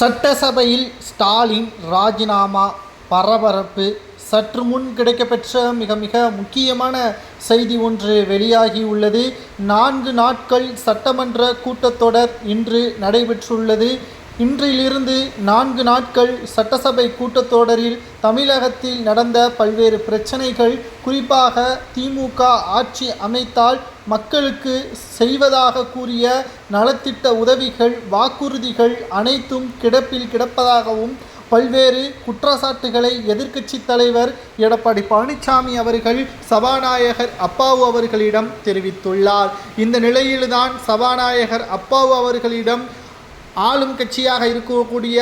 சட்டசபையில் ஸ்டாலின் ராஜினாமா பரபரப்பு. சற்று முன் கிடைக்கப்பெற்ற மிக முக்கியமான செய்தி ஒன்று வெளியாகியுள்ளது. 4 நாட்கள் சட்டமன்ற கூட்டத்தொடர் இன்று நடைபெற்றுள்ளது. இன்றிலிருந்து 4 நாட்கள் சட்டசபை கூட்டத்தொடரில் தமிழகத்தில் நடந்த பல்வேறு பிரச்சனைகள், குறிப்பாக திமுக ஆட்சி அமைத்தால் மக்களுக்கு செய்வதாக கூறிய நலத்திட்ட உதவிகள், வாக்குறுதிகள் அனைத்தும் கிடப்பில் கிடப்பதாகவும் பல்வேறு குற்றச்சாட்டுகளை எதிர்க்கட்சி தலைவர் எடப்பாடி பழனிசாமி அவர்கள் சபாநாயகர் அப்பாவு அவர்களிடம் தெரிவித்துள்ளார். இந்த நிலையில்தான் சபாநாயகர் அப்பாவு அவர்களிடம் ஆளும் கட்சியாக இருக்கக்கூடிய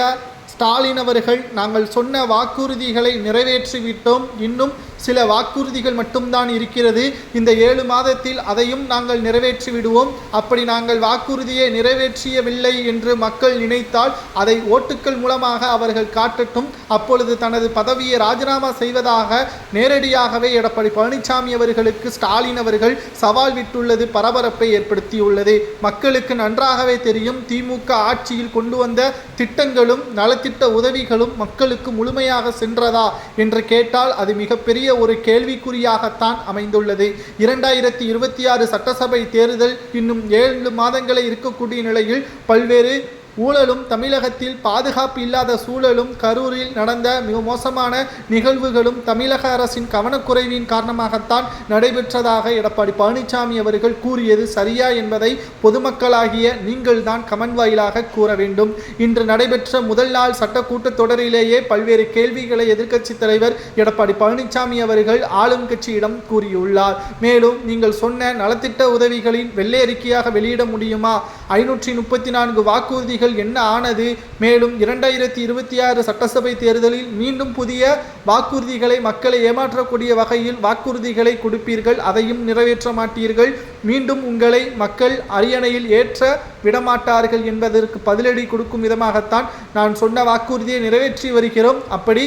ஸ்டாலின் அவர்கள், நாங்கள் சொன்ன வாக்குறுதிகளை நிறைவேற்றிவிட்டோம், இன்னும் சில வாக்குறுதிகள் மட்டும்தான் இருக்கிறது, இந்த 7 மாதத்தில் அதையும் நாங்கள் நிறைவேற்றி விடுவோம். அப்படி நாங்கள் வாக்குறுதியை நிறைவேற்றியவில்லை என்று மக்கள் நினைத்தால் அதை ஓட்டுக்கள் மூலமாக அவர்கள் காட்டட்டும், அப்பொழுது தனது பதவியை ராஜினாமா செய்வதாக நேரடியாகவே எடப்பாடி பழனிசாமி அவர்களுக்கு ஸ்டாலின் அவர்கள் சவால் விட்டுள்ளது பரபரப்பை ஏற்படுத்தியுள்ளது. மக்களுக்கு நன்றாகவே தெரியும், திமுக ஆட்சியில் கொண்டு வந்த திட்டங்களும் நலத்திட்ட உதவிகளும் மக்களுக்கு முழுமையாக சென்றதா என்று கேட்டால் அது மிகப்பெரிய ஒரு கேள்விக்குறியாகத்தான் அமைந்துள்ளது. 2026 சட்டசபை தேர்தல் இன்னும் 7 மாதங்களே இருக்கக்கூடிய நிலையில் பல்வேறு ஊழலும், தமிழகத்தில் பாதுகாப்பு இல்லாத சூழலும், கரூரில் நடந்த மிக மோசமான நிகழ்வுகளும் தமிழக அரசின் கவனக்குறைவின் காரணமாகத்தான் நடைபெற்றதாக எடப்பாடி பழனிசாமி அவர்கள் கூறியது சரியா என்பதை பொதுமக்களாகிய நீங்கள் தான் கமெண்ட் வாயிலாக கூற வேண்டும். இன்று நடைபெற்ற முதல் நாள் சட்ட கூட்டத்தொடரிலேயே பல்வேறு கேள்விகளை எதிர்க்கட்சி தலைவர் எடப்பாடி பழனிசாமி அவர்கள் ஆளும் கட்சியிடம் கூறியுள்ளார். மேலும் நீங்கள் சொன்ன நலத்திட்ட உதவிகளின் வெள்ளை அறிக்கையாக வெளியிட முடியுமா? 534 வாக்குறுதிகள் என்ன ஆனது? மேலும் 2026 சட்டசபை தேர்தலில் மீண்டும் புதிய வாக்குறுதிகளை, மக்களை ஏமாற்றக்கூடிய வகையில் வாக்குறுதிகளை கொடுப்பீர்கள், அதையும் நிறைவேற்ற மாட்டீர்கள், மீண்டும் உங்களை மக்கள் அரியணையில் ஏற்ற விடமாட்டார்கள் என்பதற்கு பதிலடி கொடுக்கும் விதமாகத்தான் நான் சொன்ன வாக்குறுதியை நிறைவேற்றி வருகிறோம். அப்படி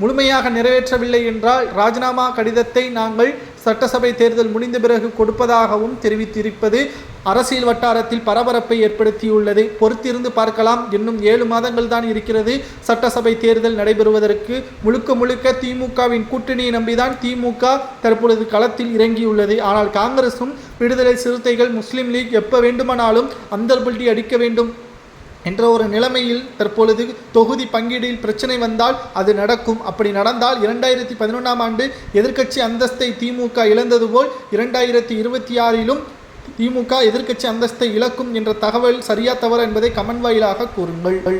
முழுமையாக நிறைவேற்றவில்லை என்றால் ராஜினாமா கடிதத்தை நாங்கள் சட்டசபை தேர்தல் முடிந்த பிறகு கொடுப்பதாகவும் தெரிவித்திருப்பது அரசியல் வட்டாரத்தில் பரபரப்பை ஏற்படுத்தியுள்ளது. பொறுத்திருந்து பார்க்கலாம். இன்னும் 7 மாதங்கள் தான் இருக்கிறது சட்டசபை தேர்தல் நடைபெறுவதற்கு. முழுக்க திமுகவின் கூட்டணியை நம்பிதான் திமுக தற்பொழுது களத்தில் இறங்கியுள்ளது. ஆனால் காங்கிரசும், விடுதலை சிறுத்தைகள், முஸ்லீம் லீக் எப்ப வேண்டுமானாலும் அந்தர்பல்டி அடிக்க வேண்டும் என்ற ஒரு நிலைமையில் தற்பொழுது தொகுதி பங்கீடில் பிரச்சனை வந்தால் அது நடக்கும். அப்படி நடந்தால் 2011ஆம் ஆண்டு எதிர்க்கட்சி அந்தஸ்தை திமுக இழந்தது போல் 2026லும் திமுக எதிர்க்கட்சி அந்தஸ்தை இழக்கும் என்ற தகவல் சரியா தவறா என்பதை கமெண்ட் வாயிலாக கூறுங்கள்.